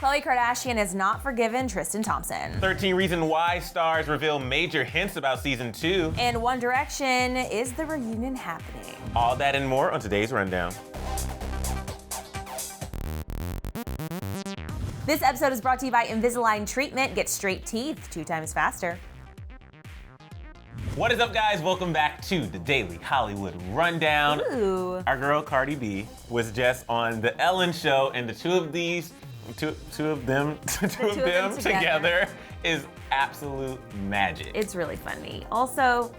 Khloe Kardashian has not forgiven Tristan Thompson. 13 Reasons Why stars reveal major hints about season 2. And One Direction, is the reunion happening? All that and more on today's rundown. This episode is brought to you by Invisalign Treatment. Get straight teeth 2 times faster. What is up, guys? Welcome back to the Daily Hollywood Rundown. Ooh. Our girl Cardi B was just on the Ellen show, and the two of them together is absolute magic. It's really funny. Also,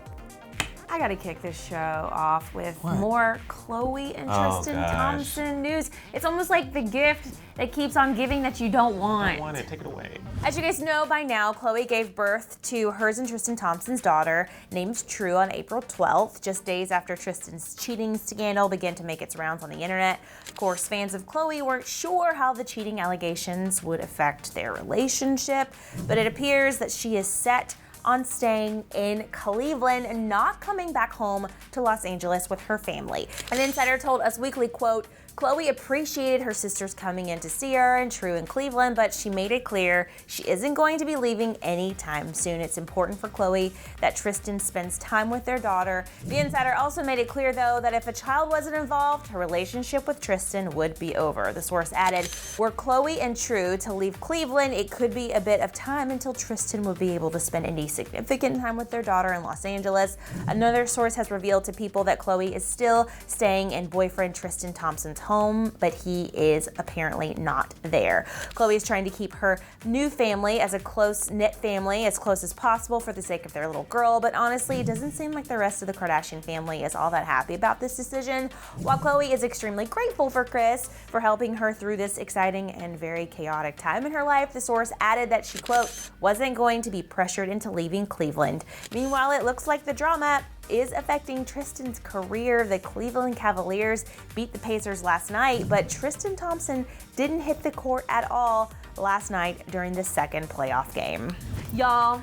I gotta kick this show off with more Khloe and Tristan Thompson news. It's almost like the gift that keeps on giving that you don't want. I don't want it. Take it away. As you guys know by now, Khloe gave birth to hers and Tristan Thompson's daughter, named True, on April 12th, just days after Tristan's cheating scandal began to make its rounds on the internet. Of course, fans of Khloe weren't sure how the cheating allegations would affect their relationship, but it appears that she is set on staying in Cleveland and not coming back home to Los Angeles with her family. An insider told Us Weekly, quote, Khloe appreciated her sisters coming in to see her and True in Cleveland, but she made it clear she isn't going to be leaving anytime soon. It's important for Khloe that Tristan spends time with their daughter. The insider also made it clear, though, that if a child wasn't involved, her relationship with Tristan would be over. The source added, were Khloe and True to leave Cleveland, it could be a bit of time until Tristan would be able to spend any significant time with their daughter in Los Angeles. Another source has revealed to People that Khloe is still staying in boyfriend Tristan Thompson's home, but he is apparently not there. Khloe is trying to keep her new family as a close-knit family, as close as possible for the sake of their little girl, but honestly, it doesn't seem like the rest of the Kardashian family is all that happy about this decision. While Khloe is extremely grateful for Kris for helping her through this exciting and very chaotic time in her life, the source added that she, quote, wasn't going to be pressured into leaving Cleveland. Meanwhile, it looks like the drama is affecting Tristan's career. The Cleveland Cavaliers beat the Pacers last night, but Tristan Thompson didn't hit the court at all last night during the second playoff game. Y'all,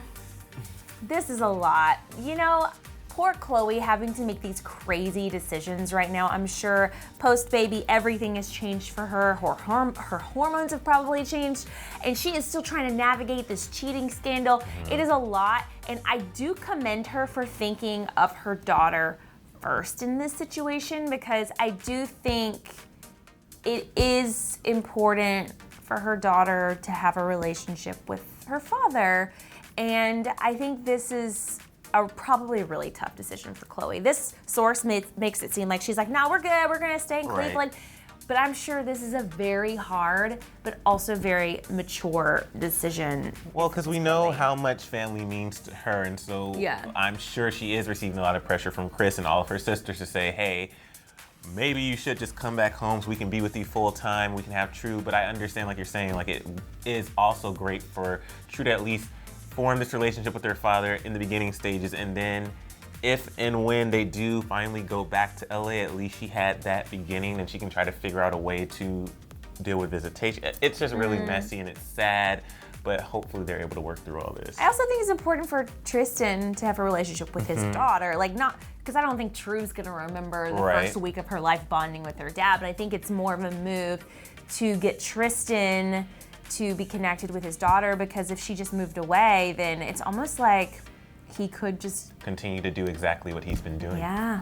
this is a lot. You know, poor Khloe having to make these crazy decisions right now. I'm sure post-baby, everything has changed for her. Her hormones have probably changed, and she is still trying to navigate this cheating scandal. It is a lot, and I do commend her for thinking of her daughter first in this situation, because I do think it is important for her daughter to have a relationship with her father, and I think this is probably a really tough decision for Khloe. This source makes it seem like she's like, no, we're good, we're gonna stay in Cleveland. But I'm sure this is a very hard, but also very mature decision. Well, because we know how much family means to her, and so I'm sure she is receiving a lot of pressure from Kris and all of her sisters to say, hey, maybe you should just come back home so we can be with you full time, we can have True. But I understand, like you're saying, like it is also great for True to at least form this relationship with their father in the beginning stages, and then if and when they do finally go back to LA, at least she had that beginning and she can try to figure out a way to deal with visitation. It's just really messy and it's sad, but hopefully they're able to work through all this. I also think it's important for Tristan to have a relationship with his daughter, like not, because I don't think True's gonna remember the first week of her life bonding with her dad, but I think it's more of a move to get Tristan to be connected with his daughter, because if she just moved away, then it's almost like he could just continue to do exactly what he's been doing. Yeah.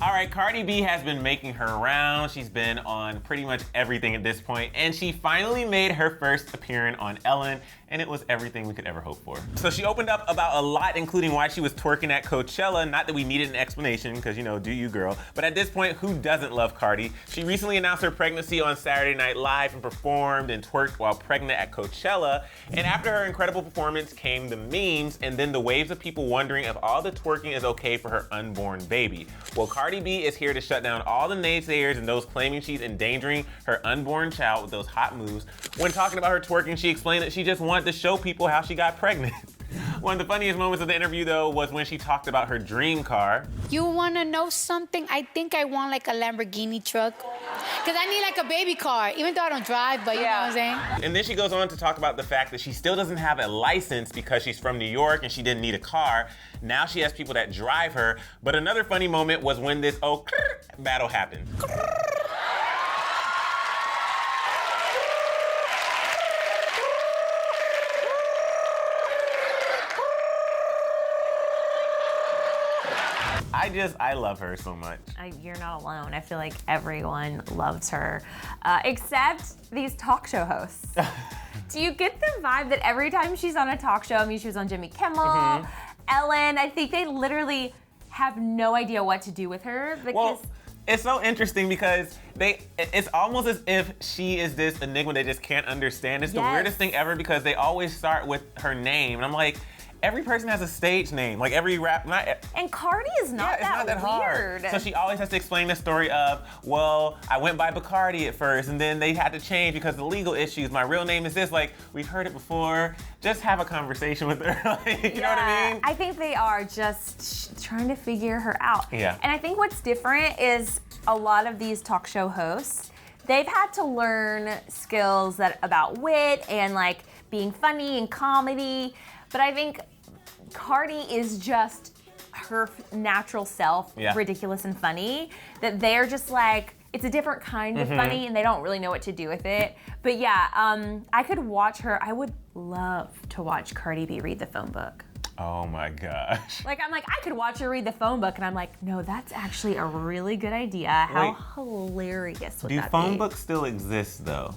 All right, Cardi B has been making her rounds. She's been on pretty much everything at this point, and she finally made her first appearance on Ellen, and it was everything we could ever hope for. So she opened up about a lot, including why she was twerking at Coachella. Not that we needed an explanation, because, you know, do you, girl? But at this point, who doesn't love Cardi? She recently announced her pregnancy on Saturday Night Live and performed and twerked while pregnant at Coachella. And after her incredible performance came the memes, and then the waves of people wondering if all the twerking is okay for her unborn baby. Well, Cardi B is here to shut down all the naysayers and those claiming she's endangering her unborn child with those hot moves. When talking about her twerking, she explained that she just wanted to show people how she got pregnant. One of the funniest moments of the interview, though, was when she talked about her dream car. You wanna know something? I think I want like a Lamborghini truck. Cause I need like a baby car, even though I don't drive, but you know what I'm saying? And then she goes on to talk about the fact that she still doesn't have a license because she's from New York and she didn't need a car. Now she has people that drive her. But another funny moment was when this battle happened. I love her so much. You're not alone. I feel like everyone loves her, except these talk show hosts. Do you get the vibe that every time she's on a talk show, I mean, she was on Jimmy Kimmel, Ellen, I think they literally have no idea what to do with her because... Well, it's so interesting because it's almost as if she is this enigma they just can't understand. It's the weirdest thing ever because they always start with her name. And I'm like, every person has a stage name. Like every rap, and Cardi is not that weird. Hard. So she always has to explain the story of, well, I went by Bacardi at first and then they had to change because of the legal issues. My real name is this. Like, we've heard it before. Just have a conversation with her. Like, you know what I mean? I think they are just trying to figure her out. Yeah. And I think what's different is a lot of these talk show hosts, they've had to learn skills about wit and like being funny and comedy. But I think Cardi is just her natural self, ridiculous and funny, that they're just like, it's a different kind of funny and they don't really know what to do with it. But yeah, I could watch her. I would love to watch Cardi B read the phone book. Oh my gosh. Like, I'm like, I could watch her read the phone book and I'm like, no, that's actually a really good idea. How hilarious would that be? Do phone books still exist though?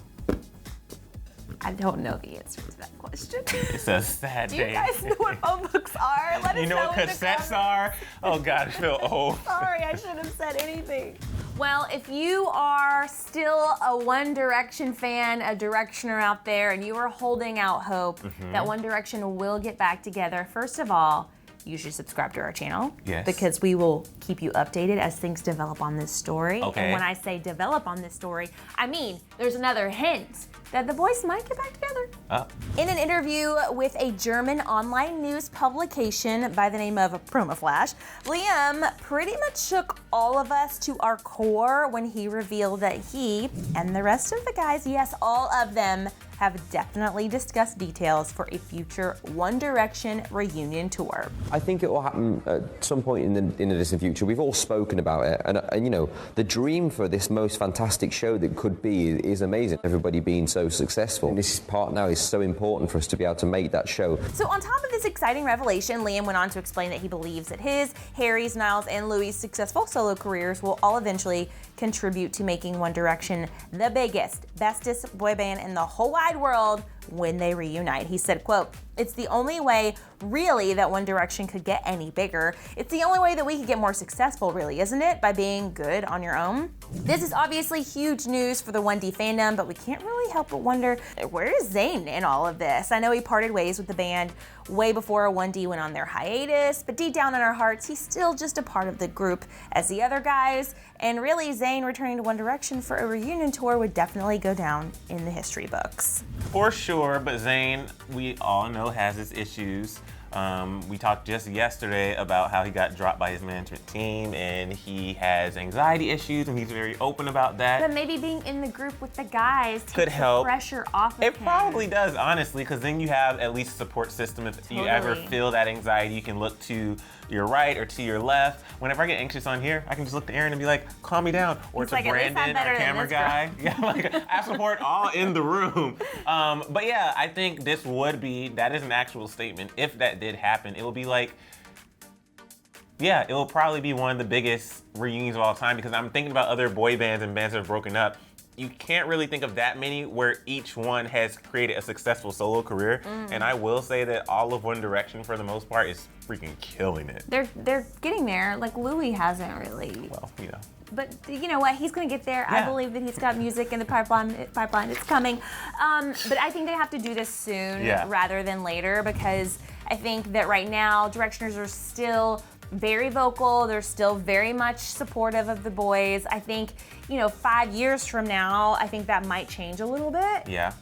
I don't know the answer to that question. It's a sad day. Do you guys know what phone books are? Let us know. You know what cassettes are? Oh God, I feel old. Sorry, I shouldn't have said anything. Well, if you are still a One Direction fan, a Directioner out there, and you are holding out hope that One Direction will get back together, first of all, you should subscribe to our channel. Yes. Because we will keep you updated as things develop on this story. Okay. And when I say develop on this story, I mean there's another hint that the boys might get back together. In an interview with a German online news publication by the name of Promo Flash, Liam pretty much shook all of us to our core when he revealed that he and the rest of the guys, yes, all of them, have definitely discussed details for a future One Direction reunion tour. I think it will happen at some point in the distant future. We've all spoken about it, and you know, the dream for this most fantastic show that could be is amazing. Everybody being so successful. And this part now is so important for us to be able to make that show. So on top of this exciting revelation, Liam went on to explain that he believes that his, Harry's, Niall's, and Louis' successful solo careers will all eventually contribute to making One Direction the biggest, bestest boy band in the whole wide world when they reunite. He said, quote, "It's the only way, really, that One Direction could get any bigger. It's the only way that we could get more successful, really, isn't it? By being good on your own." This is obviously huge news for the 1D fandom, but we can't really help but wonder, where is Zayn in all of this? I know he parted ways with the band way before 1D went on their hiatus, but deep down in our hearts, he's still just a part of the group as the other guys. And really, Zayn returning to One Direction for a reunion tour would definitely go down in the history books. For sure, but Zayn, we all know, has his issues. We talked just yesterday about how he got dropped by his management team and he has anxiety issues and he's very open about that. But maybe being in the group with the guys could help. The pressure off of him. It probably does, honestly, because then you have at least a support system. If you ever feel that anxiety, you can look to your right or to your left. Whenever I get anxious on here, I can just look to Aaron and be like, calm me down. Or to Brandon, our camera guy. Yeah, like, I have support all in the room. But yeah, I think this would be, that is an actual statement. If that did happen, it will be like, yeah, it will probably be one of the biggest reunions of all time, because I'm thinking about other boy bands and bands that have broken up. You can't really think of that many where each one has created a successful solo career. And I will say that all of One Direction, for the most part, is freaking killing it. They're getting there. Like, Louis hasn't really. Well, you know. But you know what? He's going to get there. Yeah. I believe that he's got music in the pipeline. It's coming. But I think they have to do this soon rather than later, because I think that right now, Directioners are still very vocal. They're still very much supportive of the boys. I think, 5 years from now, I think that might change a little bit. Yeah.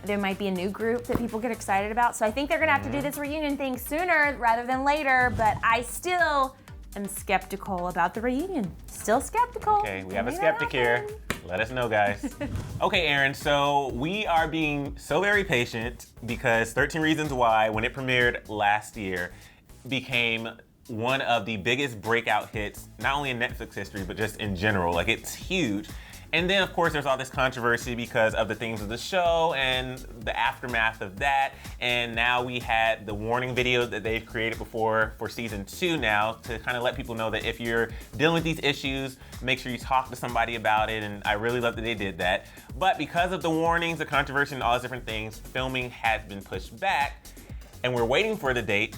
There might be a new group that people get excited about. So I think they're gonna have to do this reunion thing sooner rather than later, but I still am skeptical about the reunion. Still skeptical. Okay, we have a skeptic here. Let us know, guys. Okay, Aaron, so we are being so very patient because 13 Reasons Why, when it premiered last year, became one of the biggest breakout hits, not only in Netflix history, but just in general. Like, it's huge. And then, of course, there's all this controversy because of the themes of the show and the aftermath of that. And now we had the warning video that they've created before for season 2 now to kind of let people know that if you're dealing with these issues, make sure you talk to somebody about it. And I really love that they did that. But because of the warnings, the controversy, and all those different things, filming has been pushed back. And we're waiting for the date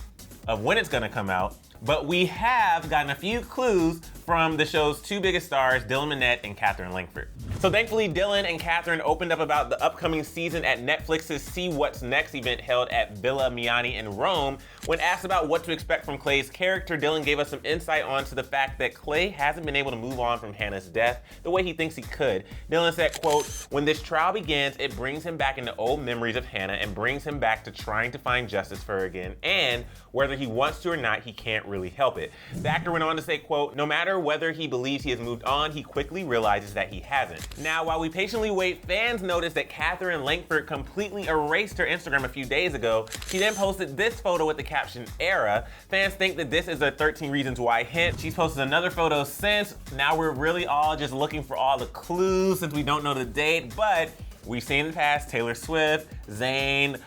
of when it's gonna come out. But we have gotten a few clues from the show's 2 biggest stars, Dylan Minnette and Catherine Langford. So thankfully, Dylan and Catherine opened up about the upcoming season at Netflix's See What's Next event held at Villa Miani in Rome. When asked about what to expect from Khloe's character, Dylan gave us some insight onto the fact that Khloe hasn't been able to move on from Hannah's death the way he thinks he could. Dylan said, quote, "When this trial begins, it brings him back into old memories of Hannah and brings him back to trying to find justice for her again, and whether he wants to or not, he can't really help it." The actor went on to say, quote, "No matter whether he believes he has moved on, he quickly realizes that he hasn't." Now, while we patiently wait, fans noticed that Catherine Langford completely erased her Instagram a few days ago. She then posted this photo with the caption, "Era." Fans think that this is a 13 Reasons Why hint. She's posted another photo since. Now we're really all just looking for all the clues since we don't know the date, but we've seen in the past Taylor Swift, Zayn,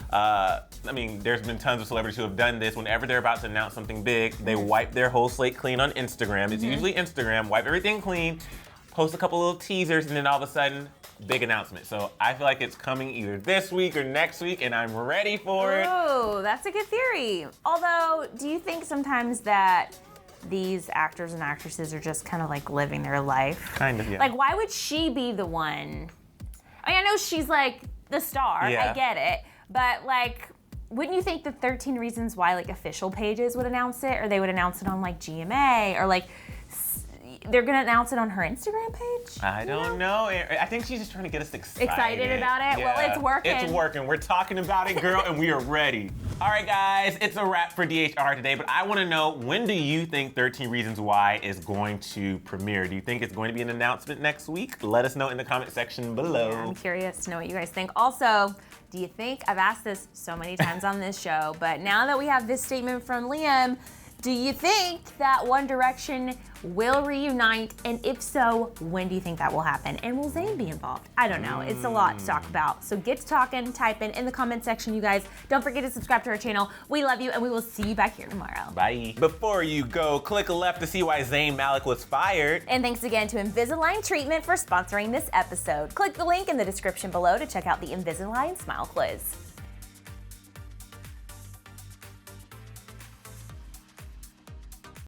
there's been tons of celebrities who have done this. Whenever they're about to announce something big, they wipe their whole slate clean on Instagram. It's usually Instagram, wipe everything clean, post a couple little teasers, and then all of a sudden, big announcement. So I feel like it's coming either this week or next week, and I'm ready for it. Oh, that's a good theory. Although, do you think sometimes that these actors and actresses are just kind of like living their life? Kind of, yeah. Like, why would she be the one? I mean, I know she's like the star, Yeah. I get it, but like, wouldn't you think the 13 Reasons Why like official pages would announce it, or they would announce it on like GMA, or like they're gonna announce it on her Instagram page? I don't know. I think she's just trying to get us excited. Excited about it? Well, it's working. It's working. We're talking about it, girl, and we are ready. All right, guys, it's a wrap for DHR today, but I want to know, when do you think 13 Reasons Why is going to premiere? Do you think it's going to be an announcement next week? Let us know in the comment section below. Yeah, I'm curious to know what you guys think. Also, do you think, I've asked this so many times on this show, but now that we have this statement from Liam, do you think that One Direction will reunite? And if so, when do you think that will happen? And will Zayn be involved? I don't know. It's a lot to talk about. So get to talking, type in the comment section, you guys. Don't forget to subscribe to our channel. We love you, and we will see you back here tomorrow. Bye. Before you go, click left to see why Zayn Malik was fired. And thanks again to Invisalign Treatment for sponsoring this episode. Click the link in the description below to check out the Invisalign Smile Quiz.